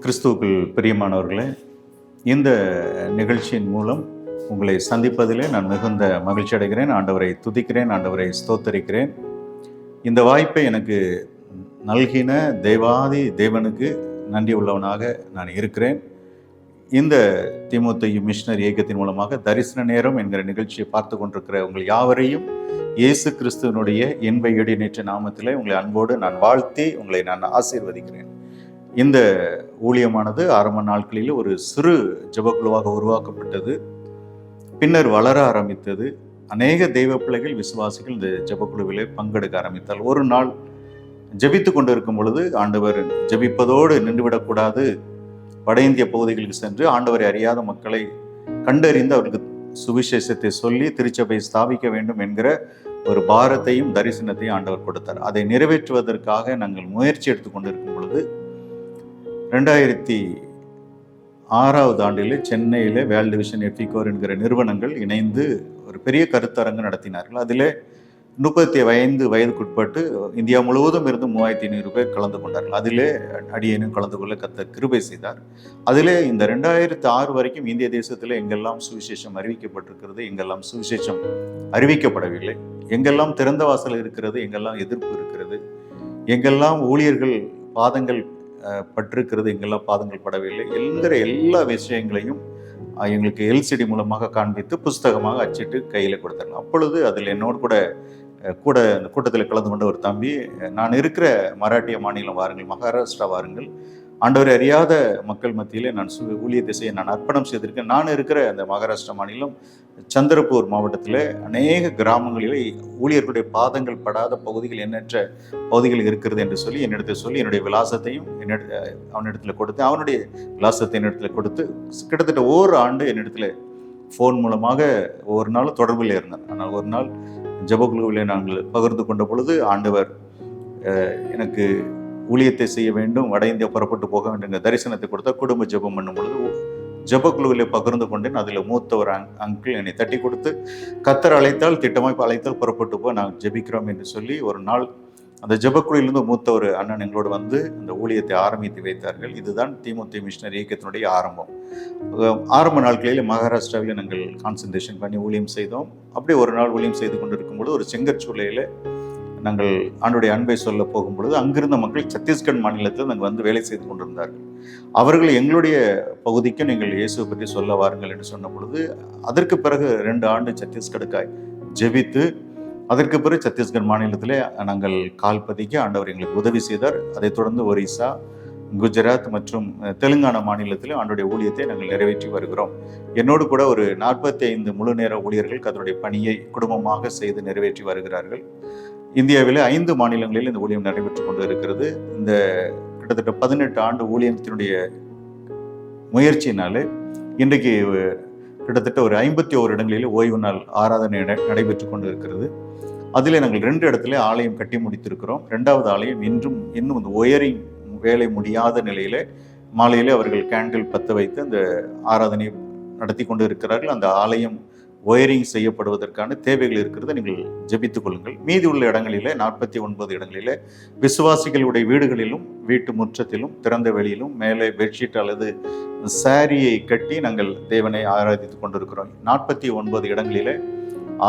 கிறிஸ்துவுக்குள் பிரியமானவர்களே, இந்த நிகழ்ச்சியின் மூலம் உங்களை சந்திப்பதிலே நான் மிகுந்த மகிழ்ச்சி அடைகிறேன். ஆண்டவரை துதிக்கிறேன், ஆண்டவரை ஸ்தோத்தரிக்கிறேன். இந்த வாய்ப்பை எனக்கு நல்கின தேவாதி தேவனுக்கு நன்றி உள்ளவனாக நான் இருக்கிறேன். இந்த தீமோத்தேயு மிஷனரி இயக்கத்தின் மூலமாக தரிசன நேரம் என்கிற நிகழ்ச்சியை பார்த்து கொண்டிருக்கிற உங்கள் யாவரையும் இயேசு கிறிஸ்துவனுடைய இன்ப இடைநேற்ற நாமத்திலே உங்களை அன்போடு நான் வாழ்த்தி உங்களை நான் ஆசீர்வதிக்கிறேன். இந்த ஊழியமானது ஆரம்ப நாட்களில் ஒரு சிறு ஜெபக்குழுவாக உருவாக்கப்பட்டது. பின்னர் வளர ஆரம்பித்தது. அநேக தெய்வ பிள்ளைகள், விசுவாசிகள் இந்த ஜெபக்குழுவிலே பங்கெடுக்க ஆரம்பித்தால், ஒரு நாள் ஜெபித்து கொண்டு இருக்கும் பொழுது ஆண்டவர் ஜெபிப்பதோடு நின்றுவிடக்கூடாது, வட இந்திய பகுதிகளுக்கு சென்று ஆண்டவரை அறியாத மக்களை கண்டறிந்து அவர்களுக்கு சுவிசேஷத்தை சொல்லி திருச்சபை ஸ்தாபிக்க வேண்டும் என்கிற ஒரு பாரத்தையும் தரிசனத்தையும் ஆண்டவர் கொடுத்தார். அதை நிறைவேற்றுவதற்காக நாங்கள் முயற்சி எடுத்துக்கொண்டு இருக்கும் பொழுது 2006 ஆண்டில் சென்னையில் வேர்ல்டு விஷன் எஃபிகோர் என்கிற நிறுவனங்கள் இணைந்து ஒரு பெரிய கருத்தரங்கு நடத்தினார்கள். அதில் 35 வயதுக்குட்பட்டு இந்தியா முழுவதும் இருந்து 3500 பேர் கலந்து கொண்டார்கள். அதிலே அடியேனும் கலந்து கொள்ள கர்த்தர் கிருபை செய்தார். அதிலே இந்த 2006 வரைக்கும் இந்திய தேசத்தில் எங்கெல்லாம் சுவிசேஷம் அறிவிக்கப்பட்டிருக்கிறது, எங்கெல்லாம் சுவிசேஷம் அறிவிக்கப்படவில்லை, எங்கெல்லாம் திறந்த வாசல் இருக்கிறது, எங்கெல்லாம் எதிர்ப்பு இருக்கிறது, எங்கெல்லாம் ஊழியர்கள் பாதங்கள் பட்டிருக்கிறது, எங்கெல்லாம் பாதங்கள் படவில்லை என்கிற எல்லா விஷயங்களையும் எங்களுக்கு எல்சிடி மூலமாக காண்பித்து புஸ்தகமாக அச்சிட்டு கையில் கொடுத்தாங்க. அப்பொழுது அதில் என்னோடு கூட அந்த கூட்டத்தில் கலந்து கொண்ட ஒரு தம்பி, நான் இருக்கிற மராட்டிய மாநிலம் வாருங்கள், மகாராஷ்டிரா வாருங்கள், ஆண்டவரை அறியாத மக்கள் மத்தியிலே நான் ஊழியத்தை செய்ய நான் அர்ப்பணம் செய்திருக்கேன். நான் இருக்கிற அந்த மகாராஷ்டிரா மாநிலம் சந்திரப்பூர் மாவட்டத்தில் அநேக கிராமங்களிலே ஊழியர்களுடைய பாதங்கள் படாத பகுதிகள், எண்ணற்ற பகுதிகள் இருக்கிறது என்று சொல்லி என்னுடைய விலாசத்தையும் அவனிடத்தில் கொடுத்து, அவனுடைய விலாசத்தை என்னிடத்தில் கொடுத்து, கிட்டத்தட்ட ஓராண்டு என்னிடத்தில் ஃபோன் மூலமாக ஒவ்வொரு நாளும் தொடர்பில் இருந்தேன். ஆனால் ஒரு நாள் ஜெபக்குழுவிலே நாங்கள் பகிர்ந்து கொண்ட பொழுது ஆண்டவர் எனக்கு ஊழியத்தை செய்ய வேண்டும், வட இந்தியா புறப்பட்டு போக வேண்டும் தரிசனத்தை கொடுத்தா. குடும்ப ஜெபம் பண்ணும் பொழுது ஜெபக்குழுவிலே பகிர்ந்து கொண்டேன். அதில் மூத்த ஒரு அங்கிள் என்னை தட்டி கொடுத்து, கர்த்தர் அழைத்தால், திட்டமாக அழைத்தால் புறப்பட்டு போ, நாங்கள் ஜெபிக்கிறோம் என்று சொல்லி ஒரு நாள் அந்த ஜெபக்குழுவிலிருந்து மூத்த ஒரு அண்ணன் எங்களோடு வந்து அந்த ஊழியத்தை ஆரம்பித்து வைத்தார்கள். இதுதான் தீமோத்தேயு மிஷனரி இயக்கத்தினுடைய ஆரம்பம். ஆரம்ப நாட்களில் மகாராஷ்டிராவில் நாங்கள் கான்சன்ட்ரேஷன் பண்ணி ஊழியம் செய்தோம். அப்படியே ஒரு நாள் ஊழியம் செய்து கொண்டு இருக்கும்பொழுது ஒரு செங்கற்சூளையில் நாங்கள் ஆண்டுடைய அன்பை சொல்ல போகும்பொழுது அங்கிருந்த மக்கள் சத்தீஸ்கர் மாநிலத்தில் நாங்கள் வந்து வேலை செய்து கொண்டிருந்தார்கள். அவர்கள் எங்களுடைய பகுதிக்கு நீங்கள் இயேசுவை பற்றி சொல்ல வாருங்கள் என்று சொன்ன பொழுது, அதற்கு பிறகு 2 ஆண்டு சத்தீஸ்கருக்காய் ஜெபித்து, அதற்கு பிறகு சத்தீஸ்கர் மாநிலத்திலே நாங்கள் கால் பதிக்க ஆண்டவர் எங்களுக்கு உதவி செய்தார். அதைத் தொடர்ந்து ஒரிசா, குஜராத் மற்றும் தெலுங்கானா மாநிலத்திலும் ஆண்டுடைய ஊழியத்தை நாங்கள் நிறைவேற்றி வருகிறோம். என்னோடு கூட ஒரு 45 முழு நேர ஊழியர்கள் அதனுடைய பணியை குடும்பமாக செய்து நிறைவேற்றி வருகிறார்கள். இந்தியாவில் 5 மாநிலங்களில் இந்த ஊழியம் நடைபெற்று கொண்டு இருக்கிறது. இந்த கிட்டத்தட்ட 18 ஆண்டு ஊழியத்தினுடைய முயற்சியினாலே இன்றைக்கு கிட்டத்தட்ட ஒரு 51 இடங்களில் ஓய்வு நாள் ஆராதனை நடைபெற்று கொண்டு இருக்கிறது. அதில் நாங்கள் 2 இடத்துல ஆலயம் கட்டி முடித்திருக்கிறோம். 2வது ஆலயம் இன்னும் இந்த ஒயரிங் வேலை முடியாத நிலையில மாலையிலே அவர்கள் கேண்டில் பற்ற வைத்து அந்த ஆராதனை நடத்தி கொண்டு இருக்கிறார்கள். அந்த ஆலயம் ஒயரிங் செய்யப்படுவதற்கான தேவைகள் இருக்கிறத நீங்கள் ஜெபித்துக் கொள்ளுங்கள். மீதி உள்ள இடங்களிலே 49 இடங்களிலே விசுவாசிகளுடைய வீடுகளிலும் வீட்டு முற்றத்திலும் திறந்த வெளியிலும் மேலே பெட்ஷீட் அல்லது சாரியை கட்டி நாங்கள் தேவனை ஆராதித்து கொண்டிருக்கிறோம். 49 இடங்களிலே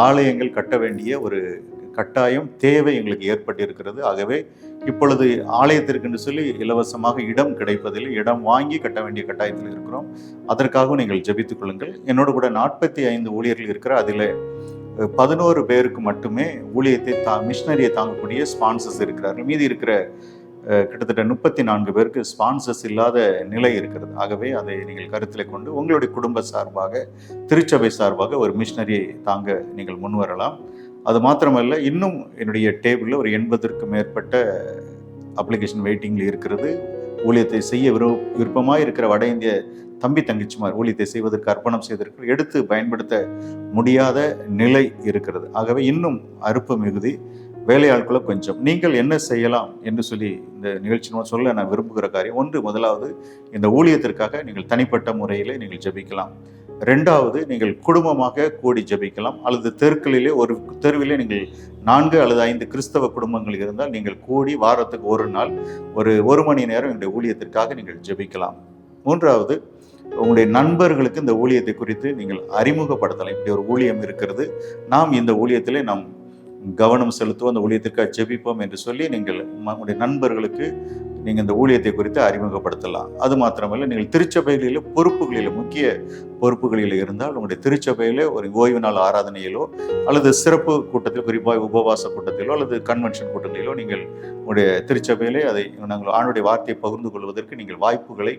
ஆலயங்கள் கட்ட வேண்டிய ஒரு கட்டாயம் தேவை எங்களுக்கு ஏற்பட்டிருக்கிறது. ஆகவே இப்பொழுது ஆலயத்திற்கு சொல்லி இலவசமாக இடம் கிடைப்பதில் இடம் வாங்கி கட்ட வேண்டிய கட்டாயத்தில் இருக்கிறோம். அதற்காகவும் நீங்கள் ஜெபித்துக் கொள்ளுங்கள். என்னோடு கூட 45 ஊழியர்கள் இருக்கிற அதில் 11 பேருக்கு மட்டுமே ஊழியத்தை மிஷனரியை தாங்கக்கூடிய ஸ்பான்சர்ஸ் இருக்கிறார்கள். மீதி இருக்கிற கிட்டத்தட்ட 34 பேருக்கு ஸ்பான்சர்ஸ் இல்லாத நிலை இருக்கிறது. ஆகவே அதை நீங்கள் கருத்தில் கொண்டு உங்களுடைய குடும்ப சார்பாக, திருச்சபை சார்பாக ஒரு மிஷனரியை தாங்க நீங்கள் முன்வரலாம். அது மாத்திரமல்ல, இன்னும் என்னுடைய டேபிளில் ஒரு 80க்கும் மேற்பட்ட அப்ளிகேஷன் வெயிட்டிங்கில் இருக்கிறது. ஊழியத்தை செய்ய விருப்பமாக இருக்கிற வட இந்திய தம்பி தங்கச்சிமார் ஊழியத்தை செய்வதற்கு அர்ப்பணம் செய்திருக்கிற எடுத்து பயன்படுத்த முடியாத நிலை இருக்கிறது. ஆகவே இன்னும் அறுப்பு மிகுதி, வேலையாட்களை கொஞ்சம். நீங்கள் என்ன செய்யலாம் என்று சொல்லி இந்த நிகழ்ச்சி சொல்ல நான் விரும்புகிற காரியம், முதலாவது இந்த ஊழியத்திற்காக நீங்கள் தனிப்பட்ட முறையில் நீங்கள் ஜெபிக்கலாம். ரெண்டாவது, நீங்கள் குடும்பமாக கூடி ஜெபிக்கலாம். அல்லது தெருக்களிலே ஒரு தெருவிலே நீங்கள் 4 அல்லது 5 கிறிஸ்தவ குடும்பங்கள் இருந்தால் நீங்கள் கூடி வாரத்துக்கு ஒரு நாள் ஒரு மணி நேரம் இந்த ஊழியத்திற்காக நீங்கள் ஜெபிக்கலாம். மூன்றாவது, உங்களுடைய நண்பர்களுக்கு இந்த ஊழியத்தை குறித்து நீங்கள் அறிமுகப்படுத்தலாம். இப்படி ஒரு ஊழியம் இருக்கிறது, நாம் இந்த ஊழியத்திலே நாம் கவனம் செலுத்துவோம், அந்த ஊழியத்திற்காக ஜெபிப்போம் என்று சொல்லி நீங்கள் உங்களுடைய நண்பர்களுக்கு நீங்கள் இந்த ஊழியத்தை குறித்து அறிமுகப்படுத்தலாம். அது மாத்திரமல்ல, நீங்கள் திருச்சபைகளில் பொறுப்புகளில் முக்கிய பொறுப்புகளில் இருந்தால் உங்களுடைய திருச்சபையிலே ஒரு ஓய்வு நாள் ஆராதனையிலோ அல்லது சிறப்பு கூட்டத்தில், குறிப்பாக உபவாச கூட்டத்திலோ அல்லது கன்வென்ஷன் கூட்டங்களிலோ நீங்கள் உங்களுடைய திருச்சபையிலே அதை நாங்கள் ஆண்டுடைய வார்த்தையை பகிர்ந்து கொள்வதற்கு நீங்கள் வாய்ப்புகளை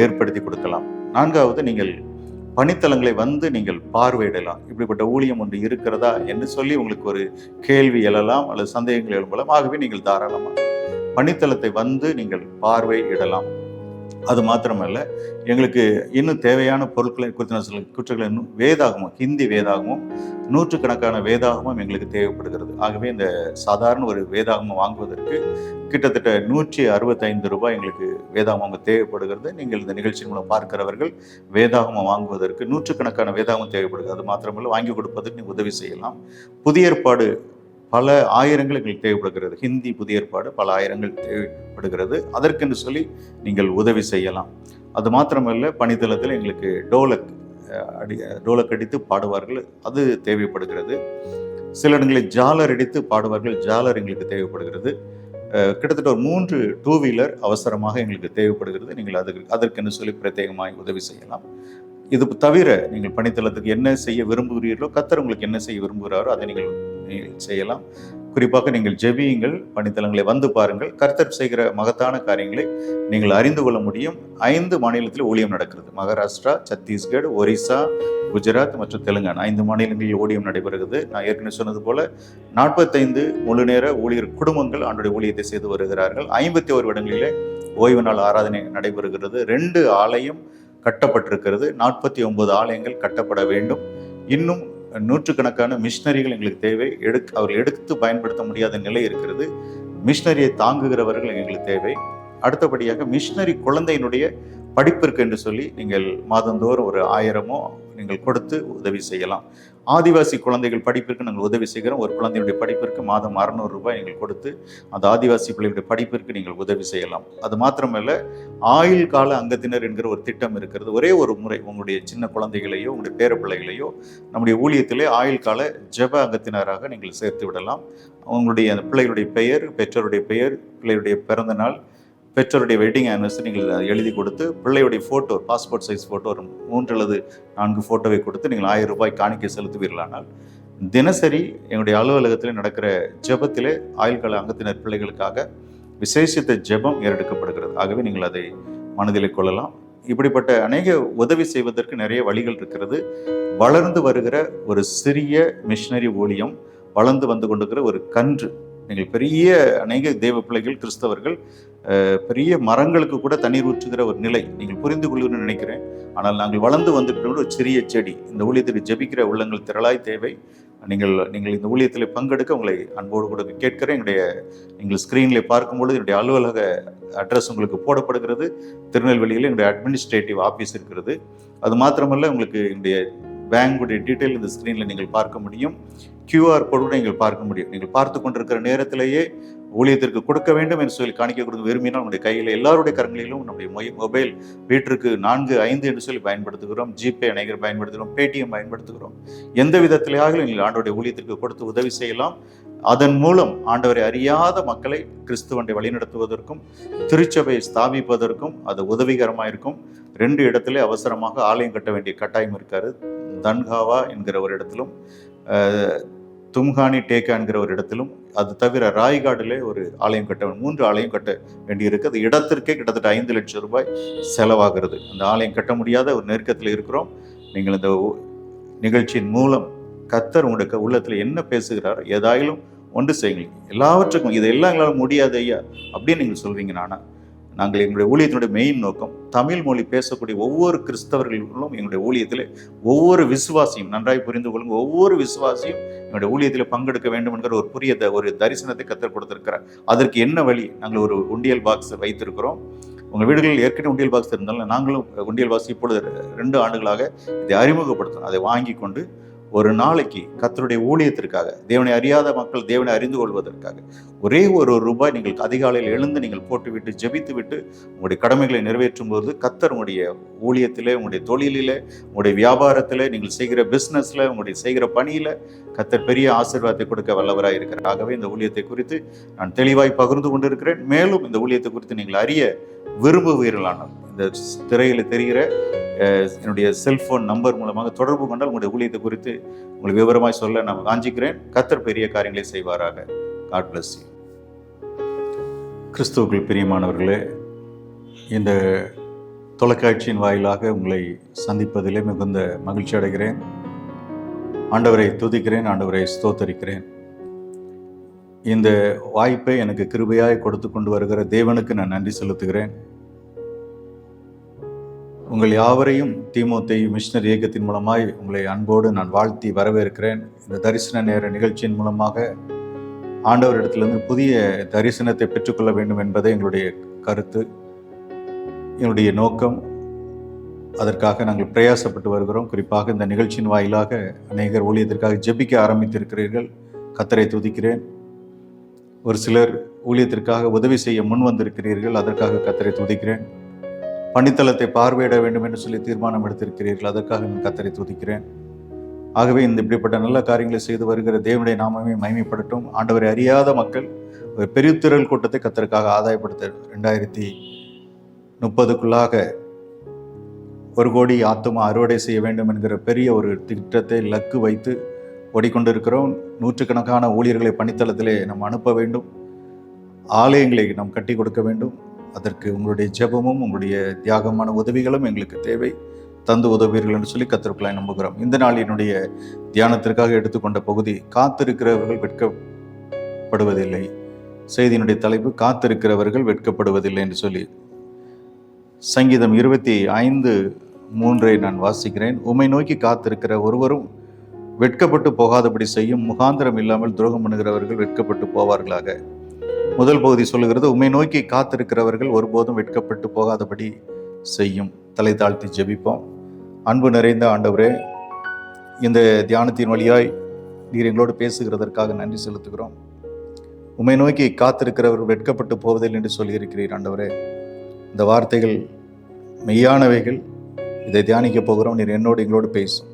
ஏற்படுத்தி கொடுக்கலாம். நான்காவது, நீங்கள் பணித்தலங்களை வந்து நீங்கள் பார்வையிடலாம். இப்படிப்பட்ட ஊழியம் ஒன்று இருக்கிறதா என்று சொல்லி உங்களுக்கு ஒரு கேள்வி எழலாம் அல்லது சந்தேகங்கள் எழும்பலாம். ஆகவே நீங்கள் தாராளமாக பணித்தலத்தை வந்து நீங்கள் பார்வையிடலாம். அது மாத்திரமல்ல, எங்களுக்கு இன்னும் தேவையான பொருட்களை குறித்த சில குற்றங்கள் இன்னும் வேதாகமும், ஹிந்தி வேதாகமும், நூற்றுக்கணக்கான வேதாகமும் எங்களுக்கு தேவைப்படுகிறது. ஆகவே இந்த சாதாரண ஒரு வேதாகமம் வாங்குவதற்கு கிட்டத்தட்ட 165 ரூபாய் எங்களுக்கு வேதாகமம் தேவைப்படுகிறது. நீங்கள் இந்த நிகழ்ச்சியின் மூலம் பார்க்கிறவர்கள் வேதாகமம் வாங்குவதற்கு நூற்றுக்கணக்கான வேதாகமம் தேவைப்படுகிறது. அது மாத்திரமல்ல, வாங்கி கொடுப்பதற்கு நீங்கள் உதவி செய்யலாம். புதிய ஏற்பாடு பல ஆயிரங்கள் எங்களுக்கு தேவைப்படுகிறது. ஹிந்தி புதிய ஏற்பாடு பல ஆயிரங்கள் தேவைப்படுகிறது. அதற்கென்று சொல்லி நீங்கள் உதவி செய்யலாம். அது மாத்திரமல்ல, பணித்தளத்தில் எங்களுக்கு டோலக் அடித்து பாடுவார்கள், அது தேவைப்படுகிறது. சில இடங்களில் ஜாலர் அடித்து பாடுவார்கள், ஜாலர் எங்களுக்கு தேவைப்படுகிறது. கிட்டத்தட்ட ஒரு 3 2 வீலர் அவசரமாக எங்களுக்கு தேவைப்படுகிறது. நீங்கள் அதற்கென்று சொல்லி பிரத்யேகமாக உதவி செய்யலாம். இது தவிர நீங்கள் பணித்தளத்துக்கு என்ன செய்ய விரும்புகிறீர்களோ, கர்த்தர் உங்களுக்கு என்ன செய்ய விரும்புகிறாரோ அதை நீங்கள் செய்யலாம். குறிப்பாக நீங்கள் ஜெபியுங்கள், பணித்தளங்களை வந்து பாருங்கள். கர்த்தர் செய்கிற மகத்தான காரியங்களை நீங்கள் அறிந்து கொள்ள முடியும். 5 மாநிலத்தில் ஊழியம் நடக்கிறது. மகாராஷ்டிரா, சத்தீஸ்கர், ஒரிசா, குஜராத் மற்றும் தெலுங்கானா 5 மாநிலங்களில் ஊழியம் நடைபெறுகிறது. நான் ஏற்கனவே சொன்னது போல 45 முழு நேர ஊழியர் குடும்பங்கள் ஆண்டுடைய ஊழியத்தை செய்து வருகிறார்கள். 51 இடங்களிலே ஓய்வு நாள் ஆராதனை நடைபெறுகிறது. 2 ஆலயம் கட்டப்பட்டிருக்கிறது. 49 ஆலயங்கள் கட்டப்பட வேண்டும். இன்னும் நூற்றுக்கணக்கான மிஷினரிகள் எங்களுக்கு தேவை. அவர்கள் எடுத்து பயன்படுத்த முடியாத நிலை இருக்கிறது. மிஷினரியை தாங்குகிறவர்கள் எங்களுக்கு தேவை. அடுத்தபடியாக மிஷினரி குழந்தையினுடைய படிப்பிற்கு என்று சொல்லி நீங்கள் மாதந்தோறும் ஒரு 1000 நீங்கள் கொடுத்து உதவி செய்யலாம். ஆதிவாசி குழந்தைகள் படிப்பிற்கு நாங்கள் உதவி செய்கிறோம். ஒரு குழந்தையுடைய படிப்பிற்கு மாதம் 600 ரூபாய் நீங்கள் கொடுத்து அந்த ஆதிவாசி பிள்ளைகளுடைய படிப்பிற்கு நீங்கள் உதவி செய்யலாம். அது மாத்திரமல்ல, ஆயுள் கால அங்கத்தினர் என்கிற ஒரு திட்டம் இருக்கிறது. ஒரே ஒரு முறை உங்களுடைய சின்ன குழந்தைகளையோ உங்களுடைய பேர பிள்ளைகளையோ நம்முடைய ஊழியத்திலே ஆயுள் கால ஜெப அங்கத்தினராக நீங்கள் சேர்த்து விடலாம். உங்களுடைய அந்த பிள்ளைகளுடைய பெயர், பெற்றோருடைய பெயர், பிள்ளையுடைய பிறந்த நாள், பெற்றோருடைய வெட்டிங் ஆனிவர்சரி நீங்கள் எழுதி கொடுத்து, பிள்ளையுடைய ஃபோட்டோ, பாஸ்போர்ட் சைஸ் ஃபோட்டோ, ஒரு 3 அல்லது 4 ஃபோட்டோவை கொடுத்து நீங்கள் 1000 ரூபாய் காணிக்கை செலுத்துவீர்களானால் தினசரி எங்களுடைய அலுவலகத்தில் நடக்கிற ஜெபத்திலே ஆயுள்கால அங்கத்தினர் பிள்ளைகளுக்காக விசேஷித்த ஜெபம் ஏறெடுக்கப்படுகிறது. ஆகவே நீங்கள் அதை மனதில் கொள்ளலாம். இப்படிப்பட்ட அநேக உதவி செய்வதற்கு நிறைய வழிகள் இருக்கிறது. வளர்ந்து வருகிற ஒரு சிறிய மிஷினரி ஊழியம், வளர்ந்து வந்து கொண்டிருக்கிற ஒரு கன்று. நீங்கள் பெரிய அநேக தேவ பிள்ளைகள், கிறிஸ்தவர்கள் பெரிய மரங்களுக்கு கூட தண்ணீர் ஊற்றுகிற ஒரு நிலை நீங்கள் புரிந்து கொள்ளுன்னு நினைக்கிறேன். ஆனால் நாங்கள் வளர்ந்து வந்துட்டு ஒரு சிறிய செடி. இந்த ஊழியத்தில் ஜெபிக்கிற உள்ளங்கள் திரளாய் தேவை. நீங்கள் இந்த ஊழியத்தில் பங்கெடுக்க உங்களை அன்போடு கூட கேட்கிறேன். நீங்கள் ஸ்க்ரீனில் பார்க்கும்பொழுது என்னுடைய அலுவலக அட்ரஸ் உங்களுக்கு போடப்படுகிறது. திருநெல்வேலியில் என்னுடைய அட்மினிஸ்ட்ரேட்டிவ் ஆஃபீஸ் இருக்கிறது. அது மாத்திரமல்ல, உங்களுக்கு என்னுடைய பேங்குடைய டீட்டெயில் இந்த ஸ்க்ரீனில் நீங்கள் பார்க்க முடியும். QR கோடு கூட நீங்கள் பார்க்க முடியும். நீங்கள் பார்த்து கொண்டிருக்கிற நேரத்திலேயே ஊழியத்திற்கு கொடுக்க வேண்டும் என்று சொல்லி காணிக்கை கொடுக்க விரும்பினால் உங்களுடைய கையில், எல்லாருடைய கரங்களிலும் நம்முடைய மொபைல் வீட்டிற்கு 4, 5 என்று சொல்லி பயன்படுத்துகிறோம். ஜிபே அநேகர் பயன்படுத்துகிறோம், பேடிஎம் பயன்படுத்துகிறோம். எந்த விதத்திலேயாக நீங்கள் ஆண்டவருடைய ஊழியத்திற்கு கொடுத்து உதவி செய்யலாம். அதன் மூலம் ஆண்டவரை அறியாத மக்களை கிறிஸ்துவண்டை வழிநடத்துவதற்கும் திருச்சபையை ஸ்தாபிப்பதற்கும் அது உதவிகரமாக இருக்கும். 2 இடத்துல அவசரமாக ஆலயம் கட்ட வேண்டிய கட்டாயம் இருக்காரு. தன்காவா என்கிற ஒரு இடத்திலும், தும்ஹானி டேக்கா என்கிற ஒரு இடத்திலும், அது தவிர ராய்காடிலே ஒரு ஆலயம் கட்ட 3 ஆலயம் கட்ட வேண்டியிருக்கு. அது இடத்திற்கே கிட்டத்தட்ட 5 லட்சம் ரூபாய் செலவாகிறது. அந்த ஆலயம் கட்ட முடியாத ஒரு நெருக்கத்தில் இருக்கிறோம். நீங்கள் இந்த நிகழ்ச்சியின் மூலம் கர்த்தர் உங்களுடைய உள்ளத்தில் என்ன பேசுகிறாரோ ஏதாயிலும் ஒன்று செய்யுங்க. எல்லாவற்றுக்கும் இதெல்லாம் எங்களால் முடியாது ஐயா அப்படின்னு நீங்கள் சொல்வீங்க. நாங்கள் எங்களுடைய ஊழியத்தினுடைய மெயின் நோக்கம் தமிழ் மொழி பேசக்கூடிய ஒவ்வொரு கிறிஸ்தவர்களும் எங்களுடைய ஊழியத்தில் ஒவ்வொரு விசுவாசியும் நன்றாய் புரிந்து கொள்ளுங்க. ஒவ்வொரு விசுவாசியும் எங்களுடைய ஊழியத்தில் பங்கெடுக்க வேண்டும் என்கிற ஒரு தரிசனத்தை கர்த்தர் கொடுத்திருக்கிறார். அதற்கு என்ன வழி? நாங்கள் ஒரு உண்டியல் பாக்ஸ் வைத்திருக்கிறோம். உங்கள் வீடுகளில் ஏற்கனவே உண்டியல் பாக்ஸ் இருந்தாலும் நாங்களும் உண்டியல் பாக்ஸ் இப்பொழுது 2 ஆண்டுகளாக இதை அறிமுகப்படுத்தணும். அதை வாங்கி கொண்டு ஒரு நாளைக்கு கர்த்தருடைய ஊழியத்திற்காக, தேவனை அறியாத மக்கள் தேவனை அறிந்து கொள்வதற்காக ஒரே ஒரு ரூபாய் நீங்கள் அதிகாலையில் எழுந்து நீங்கள் போட்டுவிட்டு ஜெபித்து விட்டு உங்களுடைய கடமைகளை நிறைவேற்றும் போது கர்த்தர் உங்களுடைய ஊழியத்திலே, உங்களுடைய தொழிலிலே, உங்களுடைய வியாபாரத்திலே, நீங்கள் செய்கிற பிஸ்னஸில், உங்களுடைய செய்கிற பணியில் கர்த்தர் பெரிய ஆசீர்வாதத்தை கொடுக்க வல்லவராக இருக்கிறார். ஆகவே இந்த ஊழியத்தை குறித்து நான் தெளிவாய் பகிர்ந்து கொண்டிருக்கிறேன். மேலும் இந்த ஊழியத்தை குறித்து நீங்கள் அறிய விரும்புவீர்களானால் இந்த திரையில் தெரிகிற என்னுடைய செல்போன் நம்பர் மூலமாக தொடர்பு கொண்டால் உங்களுடைய ஊழியத்தை குறித்து உங்களுக்கு விவரமாய் சொல்ல நான் வாஞ்சிக்கிறேன். கர்த்தர் பெரிய காரியங்களை செய்வாராக. God bless you. கிறிஸ்துவுக்குள் பிரியமானவர்களே, இந்த தொலைக்காட்சியின் வாயிலாக உங்களை சந்திப்பதிலே மிகுந்த மகிழ்ச்சி அடைகிறேன். ஆண்டவரை துதிக்கிறேன், ஆண்டவரை ஸ்தோத்தரிக்கிறேன். இந்த வாய்ப்பை எனக்கு கிருபையாய் கொடுத்து கொண்டு வருகிற தேவனுக்கு நான் நன்றி செலுத்துகிறேன். உங்கள் யாவரையும் தீமோத்தேயு மிஷனரி இயக்கத்தின் மூலமாய் உங்களை அன்போடு நான் வாழ்த்தி வரவேற்கிறேன். இந்த தரிசன நேர நிகழ்ச்சியின் மூலமாக ஆண்டவரிடத்திலிருந்து புதிய தரிசனத்தை பெற்றுக்கொள்ள வேண்டும் என்பதே எங்களுடைய கருத்து, என்னுடைய நோக்கம். அதற்காக நாங்கள் பிரயாசப்பட்டு வருகிறோம். குறிப்பாக இந்த நிகழ்ச்சியின் வாயிலாக அநேகர் ஊழியத்திற்காக ஜெபிக்க ஆரம்பித்திருக்கிறீர்கள். கர்த்தரை துதிக்கிறேன். ஒரு சிலர் ஊழியத்திற்காக உதவி செய்ய முன் வந்திருக்கிறீர்கள். அதற்காக கர்த்தரை துதிக்கிறேன். பணித்தளத்தை பார்வையிட வேண்டும் என்று சொல்லி தீர்மானம் எடுத்திருக்கிறீர்கள். அதற்காக நான் கர்த்தரை துதிக்கிறேன். ஆகவே இந்த இப்படிப்பட்ட நல்ல காரியங்களை செய்து வருகிற தேவனுடைய நாமமே மகிமைப்படட்டும். ஆண்டவரை அறியாத மக்கள் ஒரு பெரிய திரள் கூட்டத்தை கர்த்தருக்காக ஆதாயப்படுத்த 2030க்குள்ளாக 1 கோடி ஆத்துமா அறுவடை செய்ய வேண்டும் என்கிற பெரிய ஒரு திட்டத்தை லக்கு வைத்து ஓடிக்கொண்டிருக்கிறோம். நூற்றுக்கணக்கான ஊழியர்களை பணித்தளத்திலே நாம் அனுப்ப வேண்டும். ஆலயங்களை நாம் கட்டி கொடுக்க வேண்டும். அதற்கு உங்களுடைய ஜெபமும் உங்களுடைய தியாகமான உதவிகளும் எங்களுக்கு தேவை. தந்து உதவீர்கள் என்று சொல்லி கர்த்தருக்குள்ளாய் நம்புகிறோம். இந்த நாள் என்னுடைய தியானத்திற்காக எடுத்துக்கொண்ட பகுதி காத்திருக்கிறவர்கள் வெட்கப்படுவதில்லை. செய்தியினுடைய தலைப்பு காத்திருக்கிறவர்கள் வெட்கப்படுவதில்லை என்று சொல்லி சங்கீதம் 25:3 நான் வாசிக்கிறேன். உம்மை நோக்கி காத்திருக்கிற ஒருவரும் வெட்கப்பட்டு போகாதபடி செய்யும். முகாந்திரம் இல்லாமல் துரோகம் பண்ணுகிறவர்கள் வெட்கப்பட்டு போவார்களாக. முதல் பகுதி சொல்லுகிறது, உம்மை நோக்கி காத்திருக்கிறவர்கள் ஒருபோதும் வெட்கப்பட்டு போகாதபடி செய்யும். தலை தாழ்த்தி ஜெபிப்போம். அன்பு நிறைந்த ஆண்டவரே, இந்த தியானத்தின் வழியாய் நீர் எங்களோடு பேசுகிறதற்காக நன்றி செலுத்துகிறோம். உம்மை நோக்கி காத்திருக்கிறவர்கள் வெட்கப்பட்டு போவதில்லை என்று சொல்லியிருக்கிறீர். ஆண்டவரே, இந்த வார்த்தைகள் மெய்யானவைகள். இதை தியானிக்க போகிறோம். நீர் என்னோடு எங்களோடு பேசும்.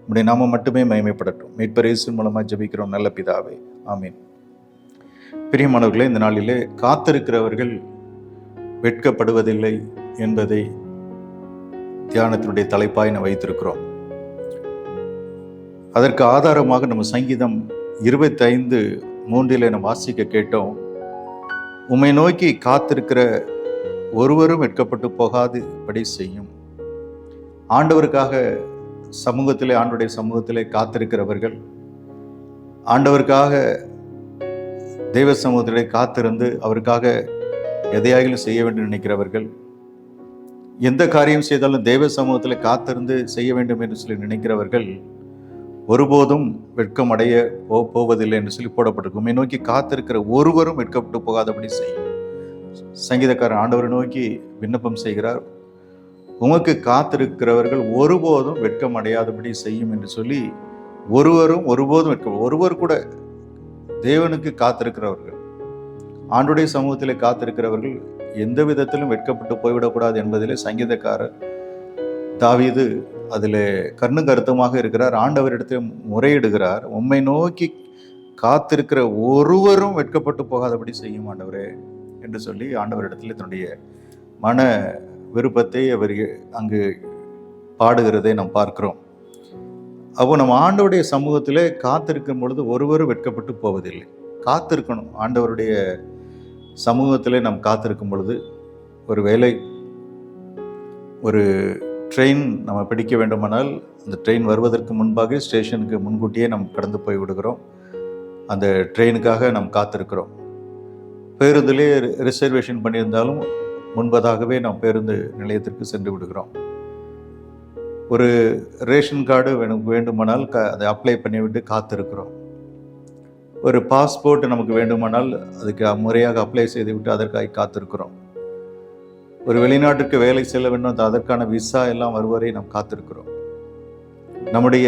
உம்முடைய நாமம் மட்டுமே மகிமைப்படட்டும். மீட்பர் இயேசுவின் மூலமாக ஜெபிக்கிறோம் நல்ல பிதாவே, ஆமீன். பிரியமானவர்களே, இந்த நாளிலே காத்திருக்கிறவர்கள் வெட்கப்படுவதில்லை என்பதை தியானத்தினுடைய தலைப்பாய் நாம் வைத்திருக்கிறோம். அதற்கு ஆதாரமாக நம்ம சங்கீதம் 25:3 நம்ம வாசிக்க கேட்டோம். உம்மை நோக்கி காத்திருக்கிற ஒருவரும் வெட்கப்பட்டு போகாதபடி செய்யும். ஆண்டவருக்காக சமூகத்திலே, ஆண்டவருடைய சமூகத்திலே காத்திருக்கிறவர்கள், ஆண்டவருக்காக தெய்வ சமூகத்திலே காத்திருந்து அவருக்காக எதையாகிலும் செய்ய வேண்டும் நினைக்கிறவர்கள், எந்த காரியம் செய்தாலும் தெய்வ சமூகத்தில் காத்திருந்து செய்ய வேண்டும் என்று சொல்லி நினைக்கிறவர்கள் ஒருபோதும் வெட்கம் அடைய போவதில்லை என்று சொல்லி போடப்பட்டிருக்கும். உம்மை நோக்கி காத்திருக்கிற ஒருவரும் வெட்கப்பட்டு போகாதபடி செய்யும். சங்கீதக்காரன் ஆண்டவரை நோக்கி விண்ணப்பம் செய்கிறார். உமக்கு காத்திருக்கிறவர்கள் ஒருபோதும் வெட்கம் அடையாதபடி செய்யும் என்று சொல்லி, ஒருவரும் வெட்கம், ஒருவர் கூட தேவனுக்கு காத்திருக்கிறவர்கள், ஆண்டுடைய சமூகத்தில் காத்திருக்கிறவர்கள் எந்த விதத்திலும் வெட்கப்பட்டு போய்விடக்கூடாது என்பதிலே சங்கீதக்காரர் தாவீது அதில் கண்ணு கருத்தமாக இருக்கிறார். ஆண்டவரிடத்தில் முறையிடுகிறார். உம்மை நோக்கி காத்திருக்கிற ஒருவரும் வெட்கப்பட்டு போகாதபடி செய்யும் ஆண்டவரே என்று சொல்லி ஆண்டவரிடத்தில் தன்னுடைய மன விருப்பத்தை அவர் அங்கு பாடுகிறதை நாம் பார்க்கிறோம். அப்போ நம்ம ஆண்டவருடைய சமூகத்தில் காத்திருக்கும் பொழுது ஒருவரும் வெட்கப்பட்டு போவதில்லை. காத்திருக்கணும். ஆண்டவருடைய சமூகத்தில் நாம் காத்திருக்கும் பொழுது, ஒரு வேளை ஒரு ட்ரெயின் நம்ம பிடிக்க வேண்டுமானால் அந்த ட்ரெயின் வருவதற்கு முன்பாக ஸ்டேஷனுக்கு முன்கூட்டியே நாம் கடந்து போய் விடுகிறோம். அந்த ட்ரெயினுக்காக நாம் காத்திருக்கிறோம். பேருந்திலே ரிசர்வேஷன் பண்ணியிருந்தாலும் முன்பதாகவே நாம் பேருந்து நிலையத்திற்கு சென்று விடுகிறோம். ஒரு ரேஷன் கார்டு வேண்டுமானால் அதை அப்ளை பண்ணிவிட்டு காத்திருக்கிறோம். ஒரு பாஸ்போர்ட் நமக்கு வேண்டுமானால் அதுக்கு முறையாக அப்ளை செய்துவிட்டு அதற்காக காத்திருக்கிறோம். ஒரு வெளிநாட்டுக்கு வேலை செல்ல வேண்டும், அதற்கான விசா எல்லாம் வருவரை நாம் காத்திருக்கிறோம். நம்முடைய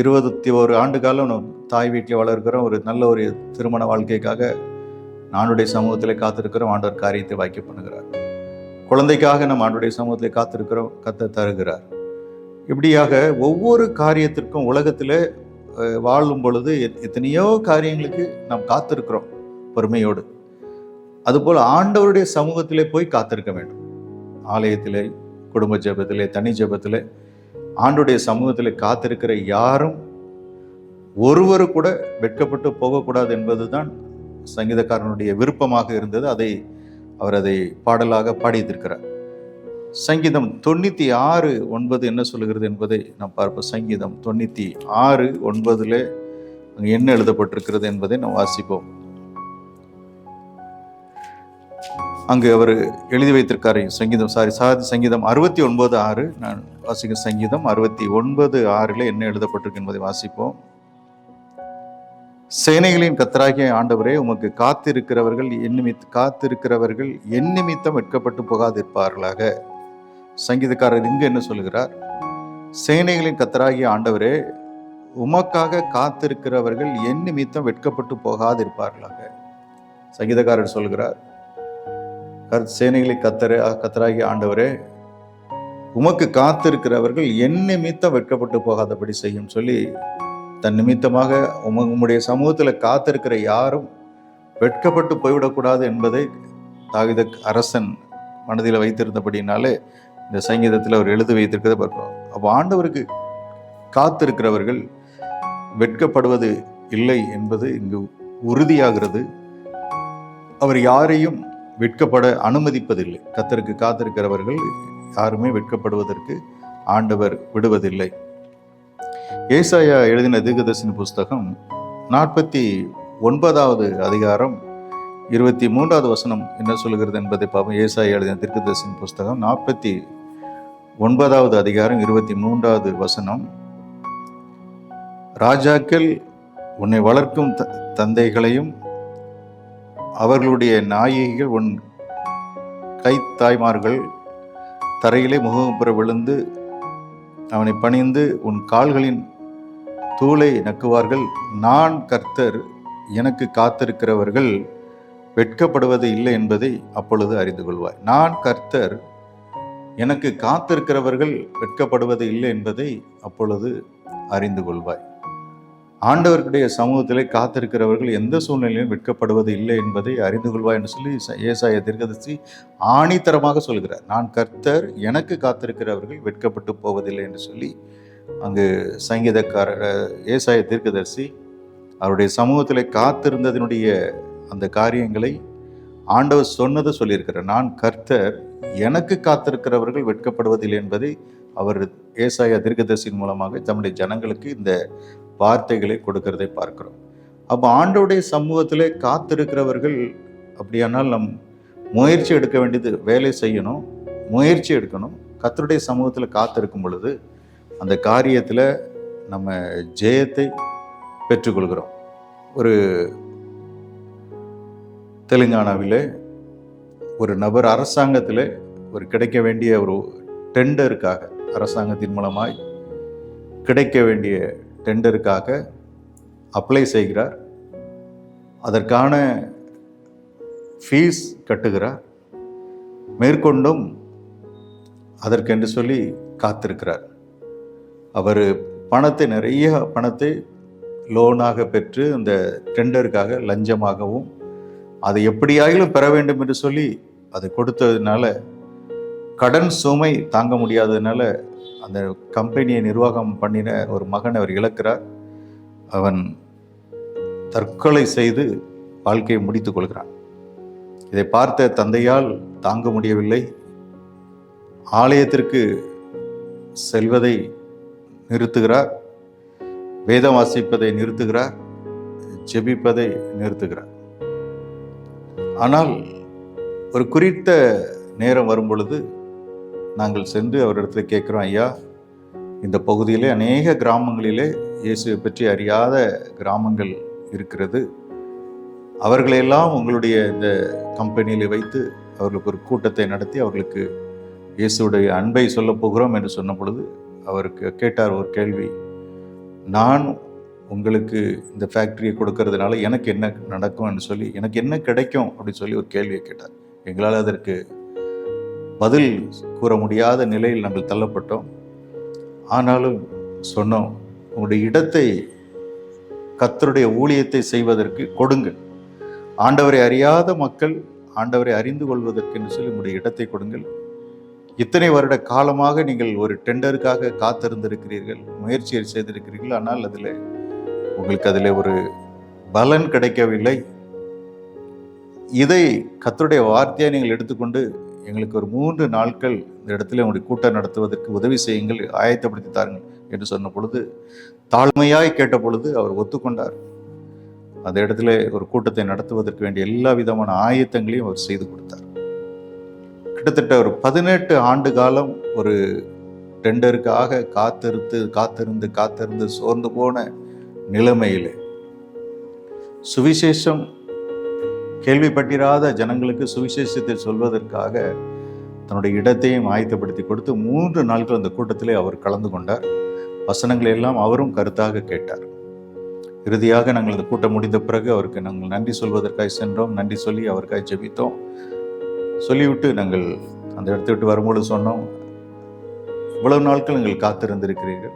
21 ஆண்டு காலம் நம் தாய் வீட்டில் வளர்க்கிறோம். ஒரு நல்ல ஒரு திருமண வாழ்க்கைக்காக ஆண்டுடைய சமூகத்தில் காத்திருக்கிறோம். ஆண்டவர் காரியத்தை வாய்க்க பண்ணுகிறார். குழந்தைக்காக நம்ம ஆண்டுடைய சமூகத்தில் காத்திருக்கிறோம், கர்த்தர் தருகிறார். இப்படியாக ஒவ்வொரு காரியத்திற்கும் உலகத்தில் வாழும் பொழுது எத்தனையோ காரியங்களுக்கு நாம் காத்திருக்கிறோம் பொறுமையோடு. அதுபோல் ஆண்டவருடைய சமூகத்திலே போய் காத்திருக்க வேண்டும். ஆலயத்திலே, குடும்ப ஜெபத்திலே, தனி ஜெபத்திலே, ஆண்டுடைய சமூகத்தில் காத்திருக்கிற யாரும் ஒருவரு கூட வெட்கப்பட்டு போகக்கூடாது என்பதுதான் சங்கீதக்காரனுடைய விருப்பமாக இருந்தது. அவர் பாடலாக பாடியிருக்கிறார். சங்கீதம் 96:9 என்ன சொல்லுகிறது என்பதை நாம் பார்ப்போம். சங்கீதம் 96:9 அங்கே என்ன எழுதப்பட்டிருக்கிறது என்பதை நாம் வாசிப்போம். அங்கு அவர் எழுதி வைத்திருக்காரு. சங்கீதம் 69:6 நான் வாசிக்கும். சங்கீதம் 69:6 என்ன எழுதப்பட்டிருக்கு என்பதை வாசிப்போம். சேனைகளின் கர்த்தராகிய ஆண்டவரே, உமக்கு காத்திருக்கிறவர்கள் என் நிமித்தம் வெட்கப்பட்டு போகாதிருப்பார்களாக. சங்கீதக்காரர் இங்கு என்ன சொல்லுகிறார்? சேனைகளின் கர்த்தராகிய ஆண்டவரே, உமக்காக காத்திருக்கிறவர்கள் என் நிமித்தம் வெட்கப்பட்டு போகாதிருப்பார்களாக. சங்கீதக்காரர் சொல்கிறார், சேனைகளின் கர்த்தராகிய ஆண்டவரே, உமக்கு காத்திருக்கிறவர்கள் என் நிமித்தம் வெட்கப்பட்டு போகாதபடி செய்யும் சொல்லி, தன் நிமித்தமாக உம்முடைய சமூகத்தில் காத்திருக்கிற யாரும் வெட்கப்பட்டு போய்விடக்கூடாது என்பதை தாவீது அரசன் மனதில் வைத்திருந்தபடினாலே இந்த சங்கீதத்தில் அவர் எழுதி வைத்திருக்கிறத பார்க்கிறோம். அப்போ ஆண்டவருக்கு காத்திருக்கிறவர்கள் வெட்கப்படுவது இல்லை என்பது இங்கு உறுதியாகிறது. அவர் யாரையும் வெட்கப்பட அனுமதிப்பதில்லை. கர்த்தருக்கு காத்திருக்கிறவர்கள் யாருமே வெட்கப்படுவதற்கு ஆண்டவர் விடுவதில்லை. ஏசாயா எழுதின தீர்க்கதரிசன புஸ்தகம் 49வது அதிகாரம் 23வது வசனம் என்ன சொல்லுகிறது என்பதை பார்ப்போம். ஏசாயா எழுதின தீர்க்கதரிசன புஸ்தகம் 49வது அதிகாரம் 23வது வசனம். ராஜாக்கள் உன்னை வளர்க்கும் தந்தைகளையும் அவர்களுடைய நாயகிகள் உன் கைத்தாய்மார்கள் தரையிலே முகமுப்புற விழுந்து அவனை பணிந்து உன் கால்களின் தூளை நக்குவார்கள். நான் கர்த்தர், எனக்கு காத்திருக்கிறவர்கள் வெட்கப்படுவது இல்லை என்பதை அப்பொழுது அறிந்து கொள்வாய். நான் கர்த்தர், எனக்கு காத்திருக்கிறவர்கள் வெட்கப்படுவது இல்லை என்பதை அப்பொழுது அறிந்து கொள்வாய். ஆண்டவர்களுடைய சமூகத்திலே காத்திருக்கிறவர்கள் எந்த சூழ்நிலையிலும் வெட்கப்படுவது இல்லை என்பதை அறிந்து கொள்வாய் என்று சொல்லி ஏசாயா தீர்க்கதரிசி ஆணித்தரமாக சொல்கிறார். நான் கர்த்தர், எனக்கு காத்திருக்கிறவர்கள் வெட்கப்பட்டு போவதில்லை என்று சொல்லி அங்கு சங்கீதக்காரர் ஏசாயா தீர்க்கதரிசி அவருடைய சமூகத்தில் காத்திருந்ததனுடைய அந்த காரியங்களை ஆண்டவர் சொன்னதை சொல்லியிருக்கிறார். நான் கர்த்தர், எனக்கு காத்திருக்கிறவர்கள் வெட்கப்படுவதில்லை என்பதை அவர் ஏசாயா தீர்க்கதரிசியின் மூலமாக தம்முடைய ஜனங்களுக்கு இந்த வார்த்தைகளை கொடுக்கிறதை பார்க்கிறோம். அப்போ ஆண்டவருடைய சமூகத்திலே காத்திருக்கிறவர்கள் அப்படியானால் நம் முயற்சி எடுக்க வேண்டியது, வேலை செய்யணும், முயற்சி எடுக்கணும். கர்த்தருடைய சமூகத்தில் காத்திருக்கும் பொழுது அந்த காரியத்தில் நம்ம ஜெயத்தை பெற்றுக்கொள்கிறோம். ஒரு தெலுங்கானாவிலே ஒரு நபர் அரசாங்கத்தில் ஒரு கிடைக்க வேண்டிய ஒரு டெண்டருக்காக, அரசாங்கத்தின் மூலமாய் கிடைக்க வேண்டிய டெண்டருக்காக அப்ளை செய்கிறார். அதற்கான ஃபீஸ் கட்டுகிறார். மேற்கொண்டும் அதற்கென்று சொல்லி காத்திருக்கிறார். அவர் நிறைய பணத்தை லோனாக பெற்று அந்த டெண்டருக்காக லஞ்சமாகவும் அதை எப்படியாயிலும் பெற வேண்டும் என்று சொல்லி அதை கொடுத்ததுனால கடன் சுமை தாங்க முடியாததுனால அந்த கம்பெனியை நிர்வாகம் பண்ணின ஒரு மகன் அவர் இழக்கிறார். அவன் தற்கொலை செய்து வாழ்க்கையை முடித்துக் கொள்கிறான். இதை பார்த்த தந்தையால் தாங்க முடியவில்லை. ஆலயத்திற்கு செல்வதை நிறுத்துகிறார், வேதம் வாசிப்பதை நிறுத்துகிறார், ஜெபிப்பதை நிறுத்துகிறார். ஆனால் ஒரு குறித்த நேரம் வரும் பொழுது நாங்கள் சென்று அவரிடத்தில் கேட்குறோம், ஐயா, இந்த பகுதியிலே அநேக கிராமங்களிலே இயேசுவை பற்றி அறியாத கிராமங்கள் இருக்கிறது. அவர்களையெல்லாம் உங்களுடைய இந்த கம்பெனியில் வைத்து அவர்களுக்கு ஒரு கூட்டத்தை நடத்தி அவர்களுக்கு இயேசுடைய அன்பை சொல்ல போகிறோம் என்று சொன்ன பொழுது அவருக்கு கேட்டார் ஒரு கேள்வி, நான் உங்களுக்கு இந்த ஃபேக்ட்ரியை கொடுக்கறதுனால எனக்கு என்ன நடக்கும் என்று சொல்லி, எனக்கு என்ன கிடைக்கும் அப்படின்னு சொல்லி ஒரு கேள்வியை கேட்டார். எங்களால் அதற்கு பதில் கூற முடியாத நிலையில் நாங்கள் தள்ளப்பட்டோம். ஆனாலும் சொன்னோம், உங்களுடைய இடத்தை கர்த்தருடைய ஊழியத்தை செய்வதற்கு கொடுங்கள். ஆண்டவரை அறியாத மக்கள் ஆண்டவரை அறிந்து கொள்வதற்கு என்று சொல்லி உங்களுடைய இடத்தை கொடுங்கள். இத்தனை வருட காலமாக நீங்கள் ஒரு டெண்டருக்காக காத்திருந்திருக்கிறீர்கள், முயற்சியை செய்திருக்கிறீர்கள். ஆனால் உங்களுக்கு அதில் ஒரு பலன் கிடைக்கவில்லை. இதை கர்த்தருடைய வார்த்தையை நீங்கள் எடுத்துக்கொண்டு எங்களுக்கு ஒரு 3 நாட்கள் இந்த இடத்துல உங்களுடைய கூட்டம் நடத்துவதற்கு உதவி செய்யுங்கள், ஆயத்தப்படுத்தி தாருங்கள் என்று சொன்ன பொழுது, தாழ்மையாய் கேட்ட பொழுது அவர் ஒத்துக்கொண்டார். அந்த இடத்துல ஒரு கூட்டத்தை நடத்துவதற்கு வேண்டிய எல்லா விதமான ஆயத்தங்களையும் அவர் செய்து கொடுத்தார். கிட்டத்தட்ட ஒரு 18 ஆண்டு காலம் ஒரு டெண்டருக்காக காத்திருந்து சோர்ந்து போன நிலைமையிலே சுவிசேஷம் கேள்விப்பட்டிராத ஜனங்களுக்கு சுவிசேஷத்தை சொல்வதற்காக தன்னுடைய இடத்தையும் ஆயத்தப்படுத்தி கொடுத்து 3 நாட்கள் அந்த கூட்டத்திலே அவர் கலந்து கொண்டார். வசனங்களை எல்லாம் அவரும் கருத்தாக கேட்டார். இறுதியாக நாங்கள் அந்த கூட்டம் முடிந்த பிறகு அவருக்கு நாங்கள் நன்றி சொல்வதற்காக சென்றோம். நன்றி சொல்லி அவருக்காக ஜெபித்தோம். சொல்லிவிட்டு நாங்கள் அந்த இடத்தை விட்டு வரும்பொழுது சொன்னோம், இவ்வளவு நாட்கள் நீங்கள் காத்திருந்திருக்கிறீர்கள்,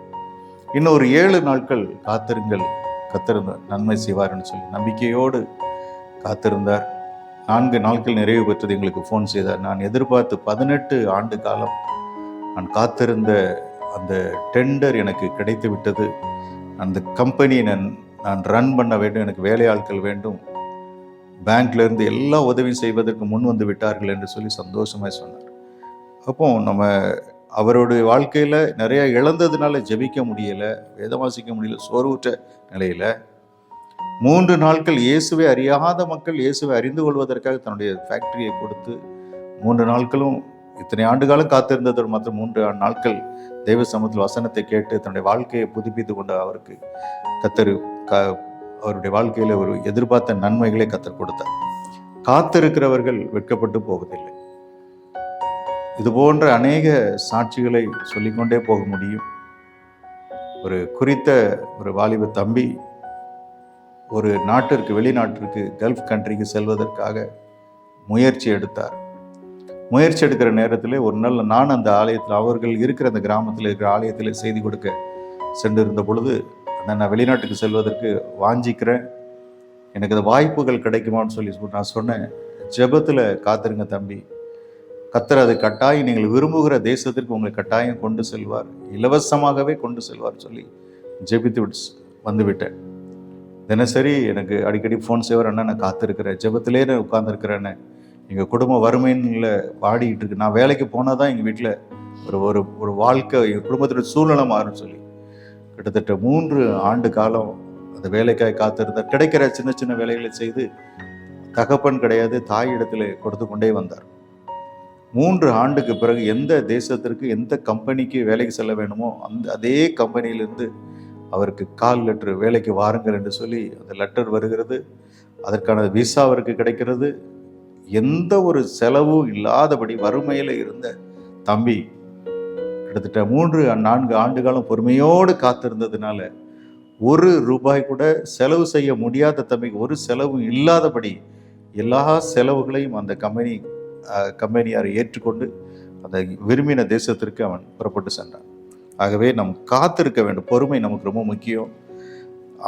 இன்னும் ஒரு 7 நாட்கள் காத்திருங்கள், கர்த்தர் நன்மை செய்வார்னு சொல்லி நம்பிக்கையோடு காத்திருந்தார். 4 நாட்கள் நிறைவு பெற்றது எங்களுக்கு ஃபோன் செய்தார். நான் எதிர்பார்த்து 18 ஆண்டு காலம் நான் காத்திருந்த அந்த டெண்டர் எனக்கு கிடைத்து விட்டது. அந்த கம்பெனியை நான் ரன் பண்ண வேண்டும், எனக்கு வேலையாட்கள் வேண்டும், பேங்க்ல இருந்து எல்லா உதவியும் செய்வதற்கு முன் வந்து விட்டார்கள் என்று சொல்லி சந்தோஷமாய் சொன்னார். அப்போ நம்ம அவருடைய வாழ்க்கையில் நிறைய இழந்ததுனால ஜெபிக்க முடியலை, வேதம் வாசிக்க முடியல, சோர்வுற்ற நிலையில் 3 நாட்கள் இயேசுவை அறியாத மக்கள் இயேசுவை அறிந்து கொள்வதற்காக தன்னுடைய ஃபேக்டரியை கொடுத்து 3 நாட்களும் இத்தனை ஆண்டு காலம் காத்திருந்தது மாத்திரம் 3 நாட்கள் தெய்வ சமூகத்தில் வசனத்தை கேட்டு தன்னுடைய வாழ்க்கையை புதுப்பித்து கொண்ட அவருக்கு கர்த்தர் அவருடைய வாழ்க்கையில் ஒரு எதிர்பார்த்த நன்மைகளை கர்த்தர் கொடுத்தார். காத்திருக்கிறவர்கள் வெட்கப்பட்டு போவதில்லை. இது போன்ற அநேக சாட்சிகளை சொல்லிக்கொண்டே போக முடியும். ஒரு குறித்த ஒரு வாலிப தம்பி ஒரு நாட்டிற்கு, வெளிநாட்டிற்கு, கல்ஃப் கண்ட்ரிக்கு செல்வதற்காக முயற்சி எடுத்தார். முயற்சி எடுக்கிற நேரத்தில் ஒரு நாள் நான் அந்த ஆலயத்தில், அவர்கள் இருக்கிற அந்த கிராமத்தில் இருக்கிற ஆலயத்தில் செய்தி கொடுக்க சென்றிருந்த பொழுது, நான் வெளிநாட்டுக்கு செல்வதற்கு வாஞ்சிக்கிறேன், எனக்கு அந்த வாய்ப்புகள் கிடைக்குமான்னு சொல்லி நான் சொன்னேன், ஜெபத்தில் காத்திருங்க தம்பி, கர்த்தர் அது கட்டாயம் நீங்கள் விரும்புகிற தேசத்திற்கு உங்களை கட்டாயம் கொண்டு செல்வார், இலவசமாகவே கொண்டு செல்வார் சொல்லி ஜெபித்து வந்துவிட்டேன். தினசரி எனக்கு அடிக்கடி ஃபோன் செய்வார், அண்ணா நான் காத்திருக்கிறேன், ஜெபத்திலே நான் உட்கார்ந்துருக்கிறேன்னு, எங்கள் குடும்ப வறுமையில் வாடிக்கிட்டு இருக்கு, நான் வேலைக்கு போனால் தான் எங்கள் வீட்டில் ஒரு ஒரு வாழ்க்கை, எங்கள் குடும்பத்தோட சூழ்நிலை மாறும் சொல்லி கிட்டத்தட்ட 3 ஆண்டு காலம் அந்த வேலைக்காய் காத்திருந்தார். கிடைக்கிற சின்ன சின்ன வேலைகளை செய்து, தகப்பன் கிடையாது, தாய் இடத்துல கொடுத்து கொண்டே வந்தார். 3 ஆண்டுக்கு பிறகு எந்த தேசத்திற்கு, எந்த கம்பெனிக்கு வேலைக்கு செல்ல வேணுமோ அதே கம்பெனியிலிருந்து அவருக்கு கால் லெட்டர், வேலைக்கு வாருங்கள் என்று சொல்லி அந்த லெட்டர் வருகிறது. அதற்கான விசா அவருக்கு கிடைக்கிறது. எந்த ஒரு செலவும் இல்லாதபடி வறுமையில் இருந்த தம்பி கிட்டத்தட்ட 3-4 ஆண்டு காலம் பொறுமையோடு காத்திருந்ததுனால ₹1 கூட செலவு செய்ய முடியாத தம்பிக்கு ஒரு செலவும் இல்லாதபடி எல்லா செலவுகளையும் அந்த கம்பெனியாரை ஏற்றுக்கொண்டு அந்த விரும்பின தேசத்திற்கு அவன் புறப்பட்டு சென்றான். ஆகவே நம் காத்திருக்க வேண்டும். பொறுமை நமக்கு ரொம்ப முக்கியம்.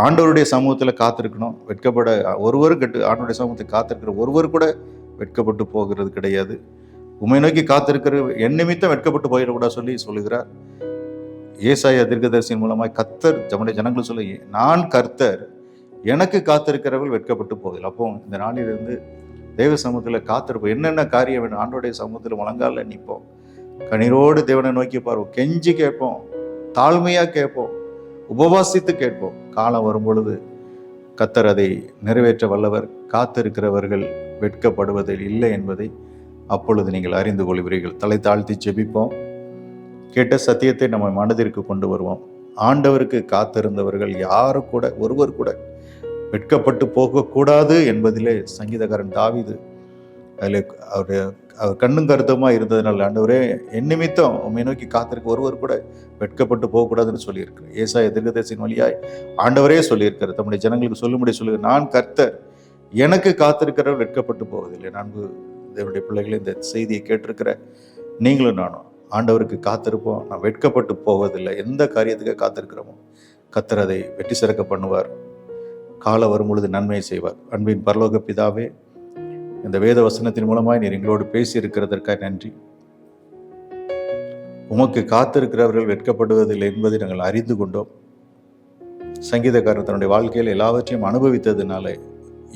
ஆண்டவருடைய சமூகத்தில் காத்திருக்கணும். வெட்கப்பட ஒருவரும் ஆண்டவருடைய சமூகத்தை காத்திருக்கிற ஒருவர் கூட வெட்கப்பட்டு போகிறது கிடையாது. உம்மை நோக்கி காத்திருக்கிற என் நிமித்தம் வெட்கப்பட்டு போயிடக்கூடாது சொல்லி சொல்லுகிறார். ஏசாயா தீர்க்கதரிசியின் மூலமாய் கர்த்தர் நம்முடைய ஜனங்கள் சொல்லி, நான் கர்த்தர், எனக்கு காத்திருக்கிறவர்கள் வெட்கப்பட்டு போவதில்லை. அப்போ இந்த நாளிலிருந்து தேவ சமூகத்தில் காத்திருப்போம். என்னென்ன காரியம் வேணும், ஆண்டோடைய சமூகத்தில் முழங்கால நிற்போம், கண்ணீரோடு தேவனை நோக்கி பார்ப்போம், கெஞ்சி கேட்போம், தாழ்மையாக கேட்போம், உபவாசித்து கேட்போம். காலம் வரும் பொழுது கர்த்தர் அதை நிறைவேற்ற வல்லவர். காத்திருக்கிறவர்கள் வெட்கப்படுவதில் இல்லை என்பதை அப்பொழுது நீங்கள் அறிந்து கொள்வீர்கள். தலை தாழ்த்தி ஜெபிப்போம். கேட்ட சத்தியத்தை நம்ம மனதிற்கு கொண்டு வருவோம். ஆண்டவருக்கு காத்திருந்தவர்கள் யாரும் கூட, ஒருவர் கூட வெட்கப்பட்டு போகக்கூடாது என்பதிலே சங்கீதக்காரன் தாவீது அதில் அவருடைய அவர் கண்ணும் கருத்துமாக இருந்ததுனால, ஆண்டவரே என் நிமித்தம் உம்மை நோக்கி காத்திருக்க ஒருவர் கூட வெட்கப்பட்டு போகக்கூடாதுன்னு சொல்லியிருக்கிறார். ஏசாயா தீர்க்கதரிசியின் வழியாய் ஆண்டவரே சொல்லியிருக்கிறார். தம்முடைய ஜனங்களுக்கு சொல்லும்படி சொல்லுகிறார், நான் கர்த்தர், எனக்கு காத்திருக்கிறவர் வெட்கப்பட்டு போவதில்லை. அன்பு தேவனுடைய பிள்ளைகளை, இந்த செய்தியை கேட்டிருக்கிற நீங்களும் நானும் ஆண்டவருக்கு காத்திருப்போம். நான் வெட்கப்பட்டு போவதில்லை. எந்த காரியத்துக்கு காத்திருக்கிறோமோ கர்த்தர் அதை வெற்றி சிறக்க பண்ணுவார். காலம் வரும் பொழுது நன்மையை செய்வார். அன்பின் பரலோக பிதாவே, இந்த வேத வசனத்தின் மூலமாய் நீர் எங்களோடு பேசி இருக்கிறதற்காக நன்றி. உமக்கு காத்திருக்கிறவர்கள் வெட்கப்படுவதில்லை என்பதை நாங்கள் அறிந்து கொண்டோம். சங்கீதக்காரர் தன்னுடைய வாழ்க்கையில் எல்லாவற்றையும் அனுபவித்ததுனால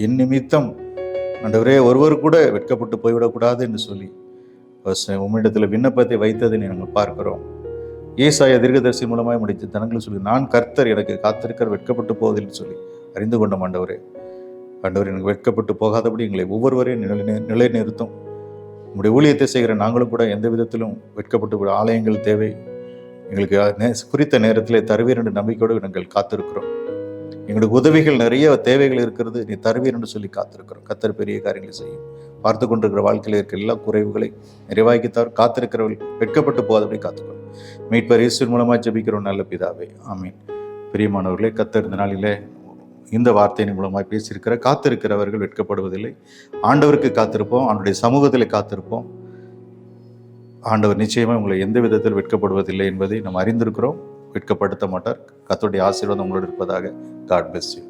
என் நிமித்தம் ஆண்டவரே ஒருவர் கூட வெட்கப்பட்டு போய்விடக்கூடாது என்று சொல்லி உம்மிடத்தில் விண்ணப்பத்தை வைத்ததை நாங்கள் பார்க்கிறோம். ஏசாயா தீர்க்கதரிசி மூலமாய் முடித்த தனங்களும் சொல்லி, நான் கர்த்தர், எனக்கு காத்திருக்கிற வெட்கப்பட்டு போவதில்லை சொல்லி அறிந்து கொண்டோம். ஆண்டவரே, எனக்கு வெட்கப்பட்டு போகாதபடி எங்களை ஒவ்வொருவரையும் நிலைநிறுத்தும். நம்முடைய ஊழியத்தை செய்கிற நாங்களும் கூட எந்த விதத்திலும் வெட்கப்பட்டு ஆலயங்கள் தேவை, எங்களுக்கு குறித்த நேரத்தில் தருவீர் என்ற நம்பிக்கையோடு நாங்கள் காத்திருக்கிறோம். எங்களுக்கு உதவிகள் நிறைய தேவைகள் இருக்கிறது, நீ தருவீர் என்று சொல்லி காத்திருக்கிறோம். கர்த்தர் பெரிய காரியங்களை செய்யும். பார்த்து கொண்டிருக்கிற வாழ்க்கையில் இருக்கிற எல்லா குறைவுகளை நிறைவாக்கித்தார். காத்திருக்கிறவர்கள் வெட்கப்பட்டு போகாதபடி காத்துக்கிறோம். மீட்பர் இயேசுவின் மூலமாக ஜெபிக்கிறோம் நல்ல பிதாவே, ஆமீன். பிரியமானவர்களே, கர்த்தர் இந்த நாளிலே இந்த வார்த்தையின் மூலமாக பேசியிருக்கிற காத்திருக்கிறவர்கள் வெட்கப்படுவதில்லை. ஆண்டவருக்கு காத்திருப்போம், அவனுடைய சமூகத்தில் காத்திருப்போம். ஆண்டவர் நிச்சயமாக உங்களை எந்த விதத்தில் வெட்கப்படுவதில்லை என்பதை நாம் அறிந்திருக்கிறோம். வெட்கப்படுத்த மாட்டார். கர்த்தருடைய ஆசீர்வாதம் உங்களோடு இருப்பதாக. God bless you.